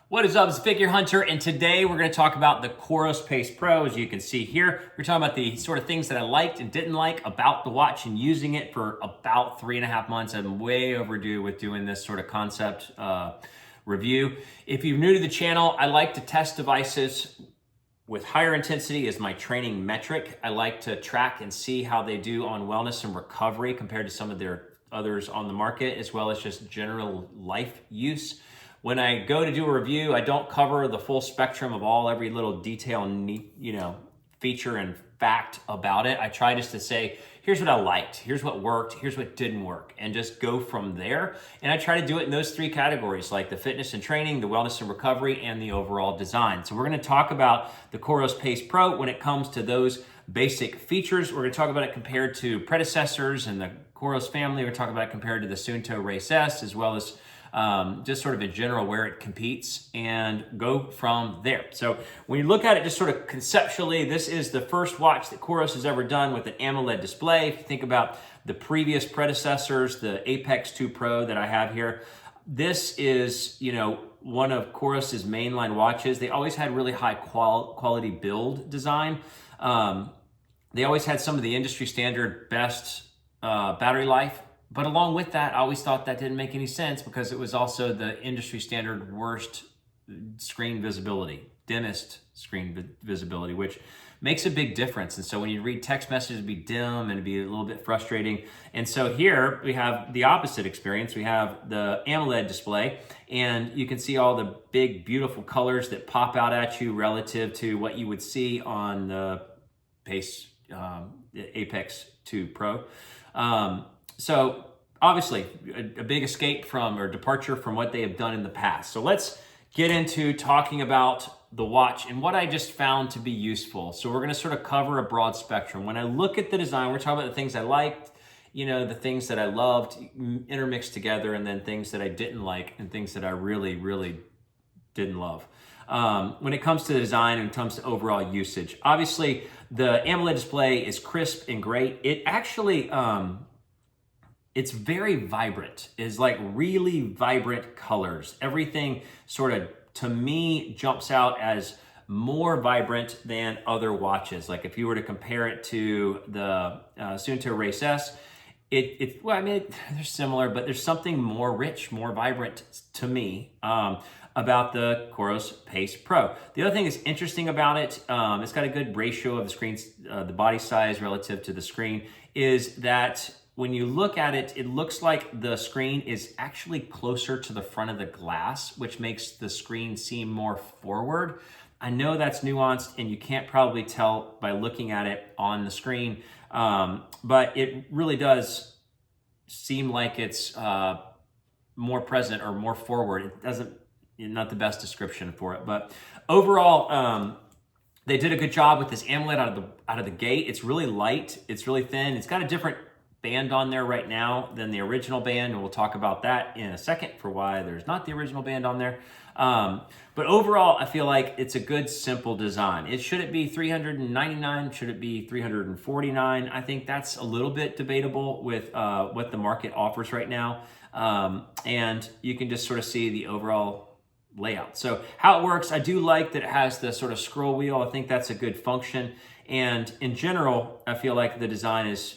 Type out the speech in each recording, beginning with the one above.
What is up, it's Figure Hunter, and today we're going to talk about the Coros Pace Pro. As you can see here, we're talking about the sort of things that I liked and didn't like about the watch and using it for about 3.5 months. I'm way overdue with doing this sort of concept review. If you're new to the channel, I like to test devices with higher intensity as my training metric. I like to track and see how they do on wellness and recovery compared to some of their others on the market, as well as just general life use. When I go to do a review, I don't cover the full spectrum of every little detail and feature and fact about it. I try just to say, here's what I liked, here's what worked, here's what didn't work, and just go from there. And I try to do it in those three categories, like the fitness and training, the wellness and recovery, and the overall design. So we're gonna talk about the Coros Pace Pro when it comes to those basic features. We're gonna talk about it compared to predecessors in the Coros family. We're talking about it compared to the Suunto Race S, as well as just sort of in general where it competes, and go from there. So when you look at it just sort of conceptually, this is the first watch that Coros has ever done with an AMOLED display. If you think about the previous predecessors, the Apex 2 Pro that I have here, this is, one of Coros's mainline watches. They always had really high quality build design. They always had some of the industry standard best battery life. But along with that, I always thought that didn't make any sense because it was also the industry standard worst screen visibility, dimmest screen visibility, which makes a big difference. And so when you read text messages, it'd be dim and it'd be a little bit frustrating. And so here we have the opposite experience. We have the AMOLED display, and you can see all the big, beautiful colors that pop out at you relative to what you would see on the Pace Apex 2 Pro. So obviously a big escape from, or departure from, what they have done in the past. So let's get into talking about the watch and what I just found to be useful. So we're going to sort of cover a broad spectrum. When I look at the design, we're talking about the things I liked, the things that I loved intermixed together, and then things that I didn't like and things that I really, really didn't love. When it comes to the design and it comes to overall usage, obviously the AMOLED display is crisp and great. It actually, it's very vibrant. It's like really vibrant colors. Everything sort of, to me, jumps out as more vibrant than other watches. Like if you were to compare it to the Suunto Race S, they're similar, but there's something more rich, more vibrant to me about the Coros Pace Pro. The other thing that's interesting about it, it's got a good ratio of the screen's, the body size relative to the screen, is that when you look at it, it looks like the screen is actually closer to the front of the glass, which makes the screen seem more forward. I know that's nuanced and you can't probably tell by looking at it on the screen, but it really does seem like it's more present or more forward. It doesn't, not the best description for it, but overall, they did a good job with this AMOLED out of the gate. It's really light, it's really thin, it's got a different band on there right now than the original band, and we'll talk about that in a second for why there's not the original band on there. But overall, I feel like it's a good, simple design. Should it be $399? Should it be $349? I think that's a little bit debatable with what the market offers right now. And you can just sort of see the overall layout. So how it works, I do like that it has the sort of scroll wheel. I think that's a good function. And in general, I feel like the design is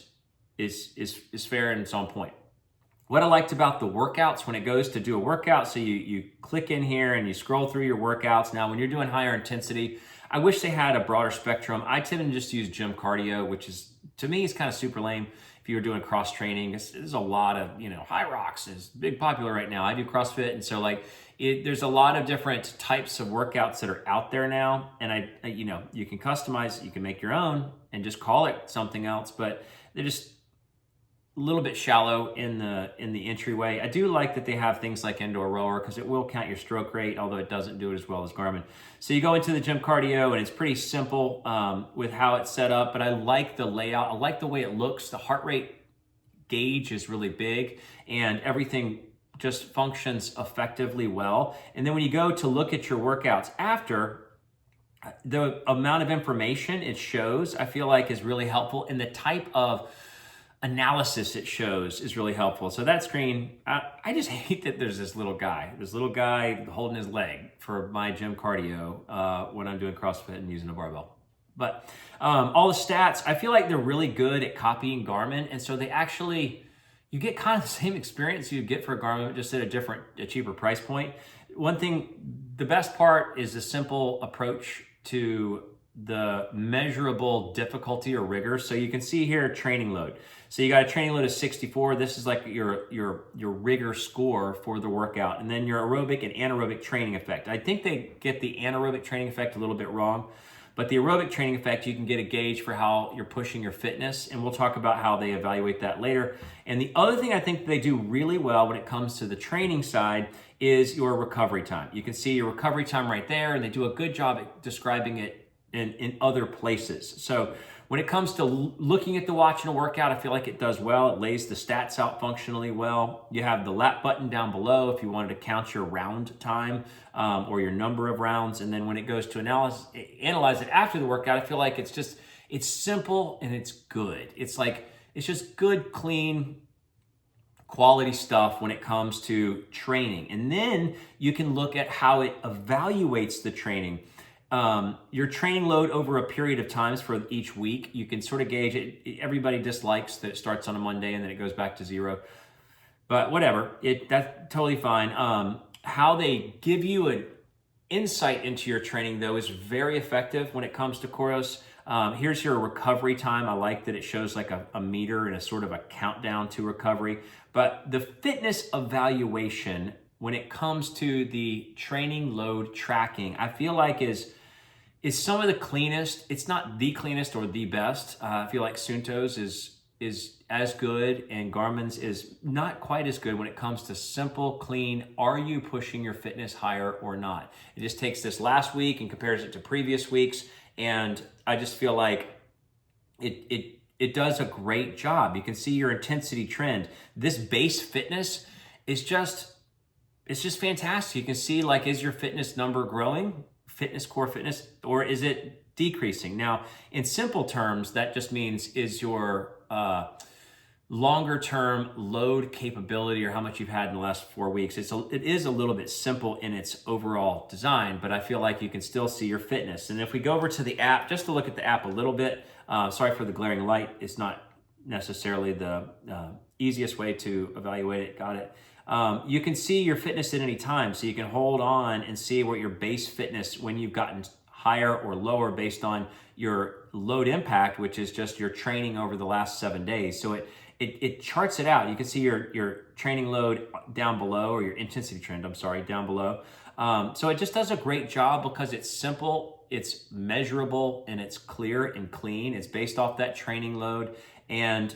fair and it's on point. What I liked about the workouts, when it goes to do a workout, so you click in here and you scroll through your workouts. Now, when you're doing higher intensity, I wish they had a broader spectrum. I tend to just use gym cardio, which is, to me, is kind of super lame. If you were doing cross training, there's a lot of, high rocks is big popular right now. I do CrossFit, and so there's a lot of different types of workouts that are out there now. And you can customize, you can make your own and just call it something else, but they're just a little bit shallow in the entryway. I do like that they have things like indoor rower, because it will count your stroke rate, although it doesn't do it as well as Garmin. So you go into the gym cardio, and it's pretty simple with how it's set up, but I like the layout. I like the way it looks. The heart rate gauge is really big, and everything just functions effectively well. And then when you go to look at your workouts after, the amount of information it shows, I feel like, is really helpful, in the type of analysis it shows is really helpful. So that screen, I just hate that there's this little guy holding his leg for my gym cardio when I'm doing CrossFit and using a barbell. But all the stats, I feel like they're really good at copying Garmin. And so you get kind of the same experience you get for a Garmin, just at a cheaper price point. One thing, the best part is the simple approach to the measurable difficulty or rigor. So you can see here training load. So you got a training load of 64. This is like your rigor score for the workout. And then your aerobic and anaerobic training effect. I think they get the anaerobic training effect a little bit wrong, but the aerobic training effect, you can get a gauge for how you're pushing your fitness. And we'll talk about how they evaluate that later. And the other thing I think they do really well when it comes to the training side is your recovery time. You can see your recovery time right there, and they do a good job at describing it in other places. So when it comes to looking at the watch in a workout, I feel like it does well. It lays the stats out functionally well. You have the lap button down below if you wanted to count your round time or your number of rounds. And then when it goes to analyze it after the workout, I feel like it's simple and it's good. It's just good, clean, quality stuff when it comes to training. And then you can look at how it evaluates the training. Your training load over a period of times for each week, you can sort of gauge it. Everybody dislikes that it starts on a Monday and then it goes back to 0. But whatever, that's totally fine. How they give you an insight into your training, though, is very effective when it comes to Coros. Here's your recovery time. I like that it shows like a meter and a sort of a countdown to recovery. But the fitness evaluation when it comes to the training load tracking, I feel like is some of the cleanest. It's not the cleanest or the best. I feel like Suunto's is as good, and Garmin's is not quite as good when it comes to simple, clean, are you pushing your fitness higher or not? It just takes this last week and compares it to previous weeks, and I just feel like it does a great job. You can see your intensity trend. This base fitness is just fantastic. You can see, like, is your fitness number growing, core fitness, or is it decreasing? Now, in simple terms, that just means is your longer term load capability, or how much you've had in the last 4 weeks. It is a little bit simple in its overall design, but I feel like you can still see your fitness. And if we go over to the app, just to look at the app a little bit, sorry for the glaring light. It's not necessarily the easiest way to evaluate it. Got it. You can see your fitness at any time, so you can hold on and see what your base fitness, when you've gotten higher or lower based on your load impact, which is just your training over the last 7 days. So it charts it out. You can see your training load down below, or your intensity trend, down below. So it just does a great job because it's simple, it's measurable, and it's clear and clean. It's based off that training load, and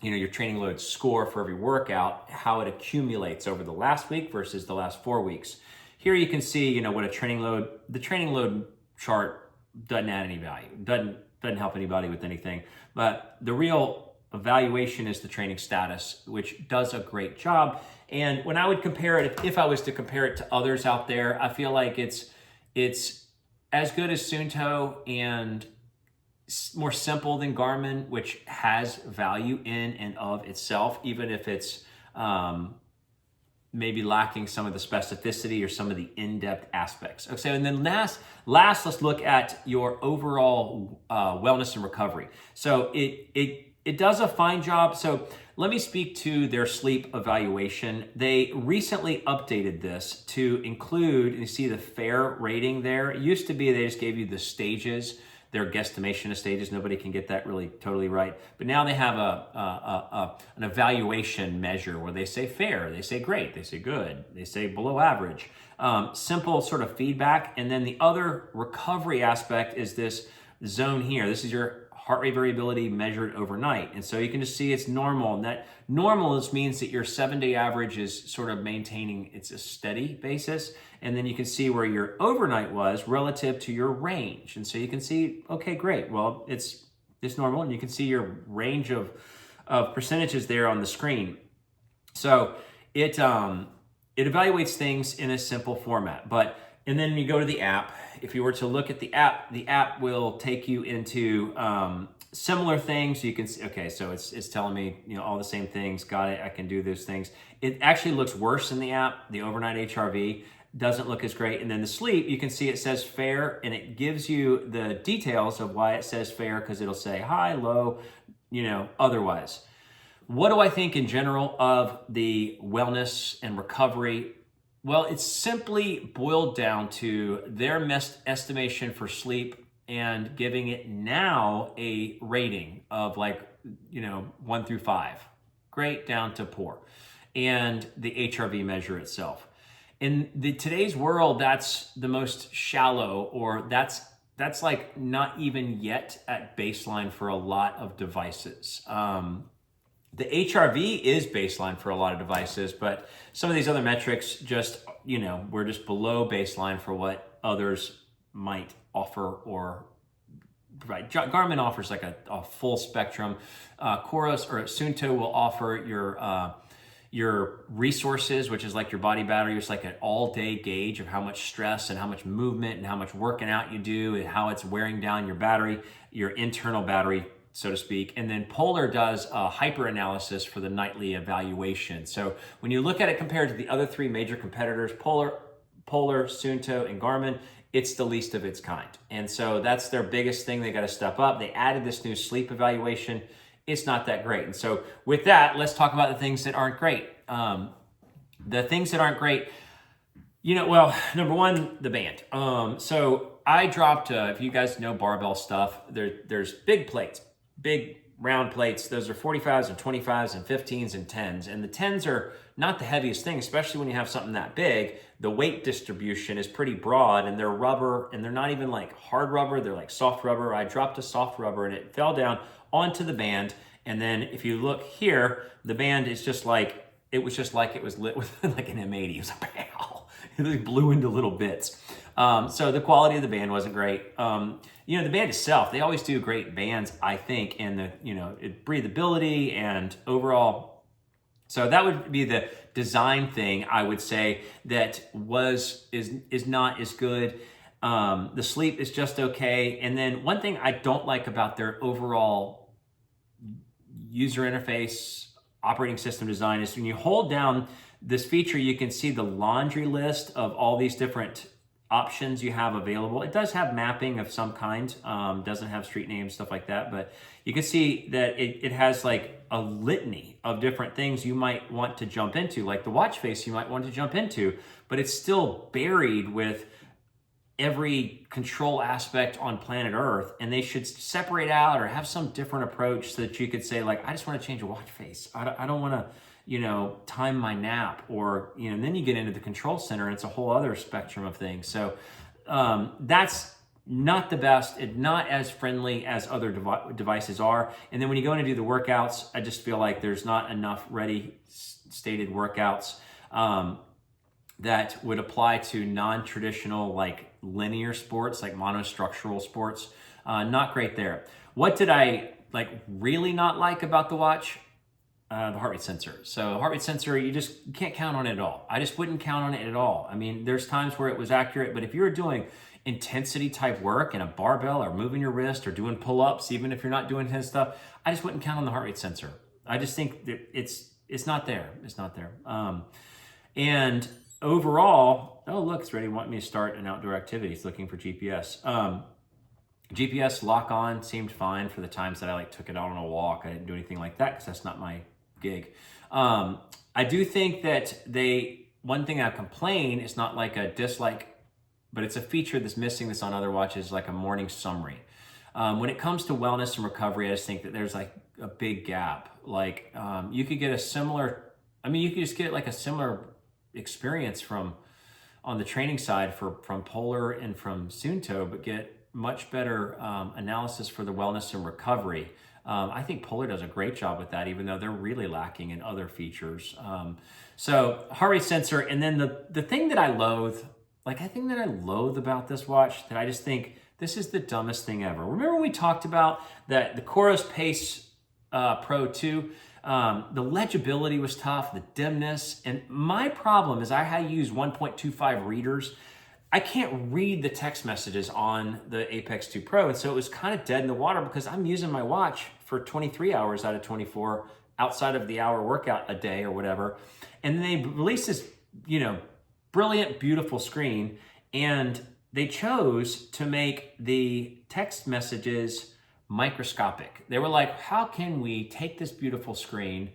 your training load score for every workout, how it accumulates over the last week versus the last 4 weeks. Here you can see, what the training load chart doesn't add any value, doesn't help anybody with anything. But the real evaluation is the training status, which does a great job. And when I would compare it, if I was to compare it to others out there, I feel like it's as good as Suunto and more simple than Garmin, which has value in and of itself, even if it's maybe lacking some of the specificity or some of the in-depth aspects. Okay, and then last, let's look at your overall wellness and recovery. So it does a fine job. So let me speak to their sleep evaluation. They recently updated this to include, you see the FAIR rating there. It used to be they just gave you the stages, their guesstimation of stages. Nobody can get that really totally right. But now they have an evaluation measure where they say fair, they say great, they say good, they say below average. Simple sort of feedback. And then the other recovery aspect is this zone here. This is your heart rate variability measured overnight. And so you can just see it's normal. And that normal means that your 7-day average is sort of maintaining, it's a steady basis. And then you can see where your overnight was relative to your range. And so you can see, okay, great. Well, it's normal. And you can see your range of percentages there on the screen. So it evaluates things in a simple format. But And then you go to the app. If you were to look at the app will take you into similar things. You can see, okay, so it's telling me, all the same things. Got it. I can do those things. It actually looks worse in the app. The overnight HRV doesn't look as great. And then the sleep, you can see it says fair, and it gives you the details of why it says fair, because it'll say high, low, otherwise. What do I think in general of the wellness and recovery? Well, it's simply boiled down to their estimation for sleep and giving it now a rating of 1 through 5. Great down to poor. And the HRV measure itself. In today's world, that's the most shallow, or that's like not even yet at baseline for a lot of devices. The HRV is baseline for a lot of devices, but some of these other metrics we're just below baseline for what others might offer or provide. Garmin offers like a full spectrum. Coros or Suunto will offer your resources, which is like your body battery. It's like an all-day gauge of how much stress and how much movement and how much working out you do and how it's wearing down your battery, your internal battery, so to speak. And then Polar does a hyper analysis for the nightly evaluation. So when you look at it compared to the other three major competitors, Polar, Suunto, and Garmin, it's the least of its kind. And so that's their biggest thing. They got to step up. They added this new sleep evaluation. It's not that great. And so with that, let's talk about the things that aren't great. The things that aren't great, number one, the band. So I dropped, if you guys know barbell stuff, there's big plates, big round plates. Those are 45s and 25s and 15s and 10s. And the 10s are not the heaviest thing, especially when you have something that big. The weight distribution is pretty broad, and they're rubber, and they're not even like hard rubber. They're like soft rubber. I dropped a soft rubber and it fell down onto the band. And then if you look here, the band is just like, it was lit with like an M80. It was like, pow. It blew into little bits. So the quality of the band wasn't great. The band itself, they always do great bands, I think, and breathability and overall. So that would be the design thing, I would say, that is not as good. The sleep is just okay. And then one thing I don't like about their overall user interface, operating system design is when you hold down this feature, you can see the laundry list of all these different options you have available. It does have mapping of some kind, doesn't have street names, stuff like that, but you can see that it has like a litany of different things you might want to jump into, like the watch face you might want to jump into, but it's still buried with every control aspect on planet Earth, and they should separate out or have some different approach so that you could say, like, I just want to change a watch face. I don't want to, time my nap, or, and then you get into the control center and it's a whole other spectrum of things. So that's not the best. It's not as friendly as other devices are. And then when you go in and do the workouts, I just feel like there's not enough ready stated workouts that would apply to non-traditional, like linear sports, like monostructural sports. Not great there. What did I really not like about the watch? The heart rate sensor. So heart rate sensor, you can't count on it at all. I just wouldn't count on it at all. I mean, there's times where it was accurate, but if you're doing intensity type work in a barbell or moving your wrist or doing pull-ups, even if you're not doing his stuff, I just wouldn't count on the heart rate sensor. I just think that it's not there. It's not there. And overall, oh look, it's ready. Want me to start an outdoor activity. It's looking for GPS. GPS lock on seemed fine for the times that I took it out on a walk. I didn't do anything like that because that's not my gig. I do think that one thing I complain, it's not like a dislike, but it's a feature that's missing this on other watches, like a morning summary. When it comes to wellness and recovery, I just think that there's a big gap. You could get you could just get a similar experience on the training side from Polar and from Suunto, but get much better analysis for the wellness and recovery. I think Polar does a great job with that, even though they're really lacking in other features. So heart rate sensor, and then the thing that I loathe, about this watch, that I just think this is the dumbest thing ever. Remember when we talked about that the Coros Pace Pro 2? The legibility was tough, the dimness, and my problem is I had to use 1.25 readers. I can't read the text messages on the Apex 2 Pro. And so it was kind of dead in the water because I'm using my watch for 23 hours out of 24 outside of the hour workout a day or whatever. And then they released this, brilliant, beautiful screen. And they chose to make the text messages microscopic. They were like, how can we take this beautiful screen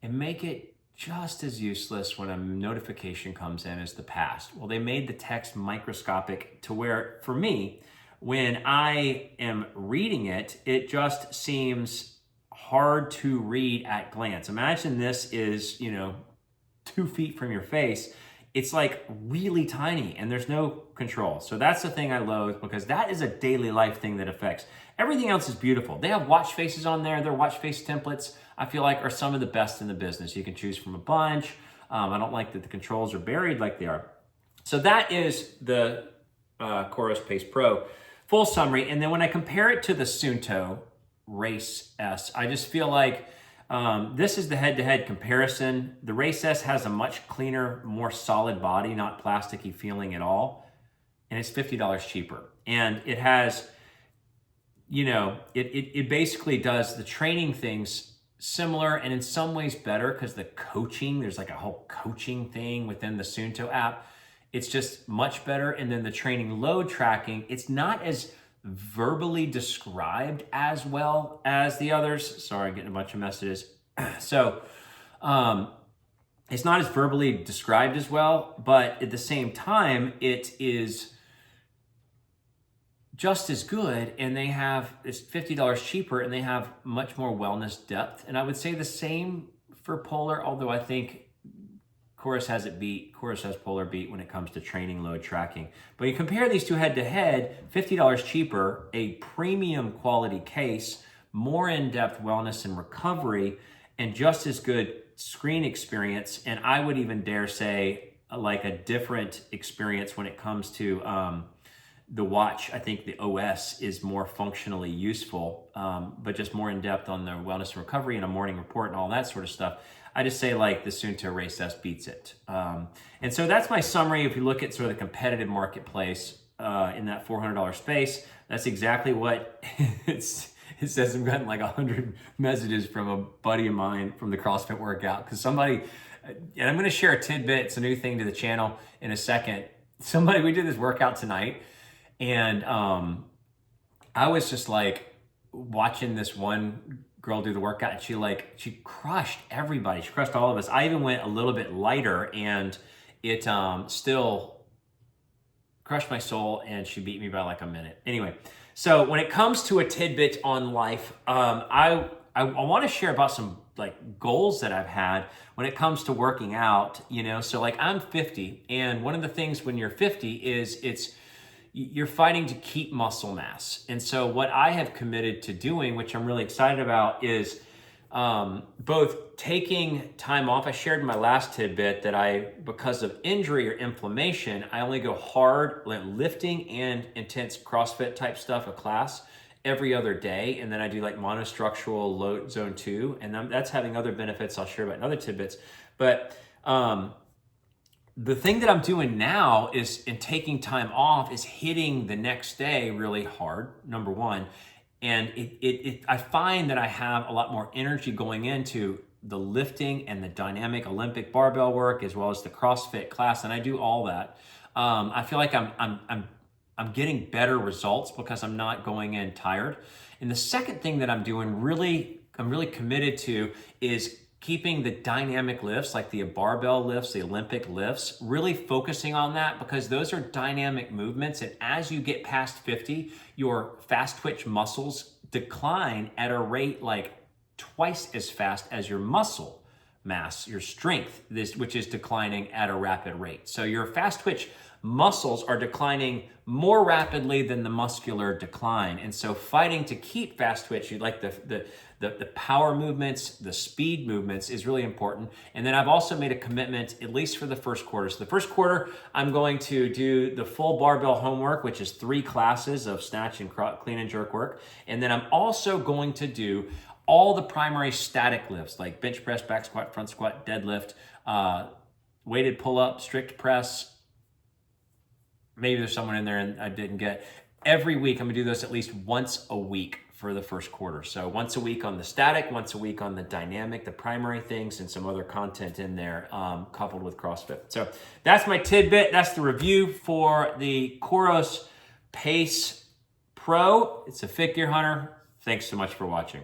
and make it just as useless when a notification comes in as the past? Well, they made the text microscopic to where, for me, when I am reading it, it just seems hard to read at glance. Imagine this is, 2 feet from your face. It's like really tiny and there's no control. So that's the thing I loathe, because that is a daily life thing that affects. Everything else is beautiful. They have watch faces on there. Their watch face templates, I feel like, are some of the best in the business. You can choose from a bunch. I don't like that the controls are buried like they are. So that is the Coros Pace Pro. Full summary. And then when I compare it to the Suunto Race S, I just feel like this is the head-to-head comparison. The Race S has a much cleaner, more solid body, not plasticky feeling at all. And it's $50 cheaper. And it has, it basically does the training things similar and in some ways better, because the coaching, there's like a whole coaching thing within the Suunto app. It's just much better. And then the training load tracking, it's not as verbally described as well as the others. Sorry, I'm getting a bunch of messages. So it's not as verbally described as well, but at the same time, it is just as good, and it's $50 cheaper, and they have much more wellness depth. And I would say the same for Polar, although I think Coros has it beat. Coros has Polar beat when it comes to training load tracking. But you compare these two head to head, $50 cheaper, a premium quality case, more in-depth wellness and recovery, and just as good screen experience. And I would even dare say like a different experience when it comes to the watch. I think the OS is more functionally useful, but just more in-depth on the wellness and recovery and a morning report and all that sort of stuff. I just say like the Suunto Race S beats it. And so that's my summary. If you look at sort of the competitive marketplace in that $400 space, that's exactly what it says. I've gotten like 100 messages from a buddy of mine from the CrossFit workout, because somebody, and I'm going to share a tidbit, it's a new thing to the channel in a second. We did this workout tonight, and I was just like watching this one girl do the workout, and she crushed everybody. She crushed all of us. I even went a little bit lighter, and it still crushed my soul, and she beat me by like a minute. Anyway, so when it comes to a tidbit on life, I want to share about some like goals that I've had when it comes to working out, so like I'm 50, and one of the things when you're 50 is you're fighting to keep muscle mass. And so what I have committed to doing, which I'm really excited about, is both taking time off. I shared in my last tidbit that because of injury or inflammation, I only go hard lifting and intense CrossFit type stuff, a class, every other day. And then I do like monostructural load zone 2. And that's having other benefits I'll share about in other tidbits. But the thing that I'm doing now is, in taking time off, is hitting the next day really hard, number one. And I find that I have a lot more energy going into the lifting and the dynamic Olympic barbell work, as well as the CrossFit class. And I do all that. I feel like I'm getting better results because I'm not going in tired. And the second thing that I'm doing I'm really committed to is keeping the dynamic lifts, like the barbell lifts, the Olympic lifts, really focusing on that, because those are dynamic movements. And as you get past 50, your fast twitch muscles decline at a rate like twice as fast as your muscle mass, your strength, which is declining at a rapid rate. So your fast twitch muscles are declining more rapidly than the muscular decline. And so fighting to keep fast twitch, like the power movements, the speed movements, is really important. And then I've also made a commitment, at least for the first quarter. So the first quarter, I'm going to do the full barbell homework, which is 3 classes of snatch and clean and jerk work. And then I'm also going to do all the primary static lifts, like bench press, back squat, front squat, deadlift, weighted pull-up, strict press, maybe there's someone in there and I didn't get. Every week, I'm gonna do this at least once a week for the first quarter. So once a week on the static, once a week on the dynamic, the primary things, and some other content in there coupled with CrossFit. So that's my tidbit. That's the review for the Coros Pace Pro. It's a Fit Gear Hunter. Thanks so much for watching.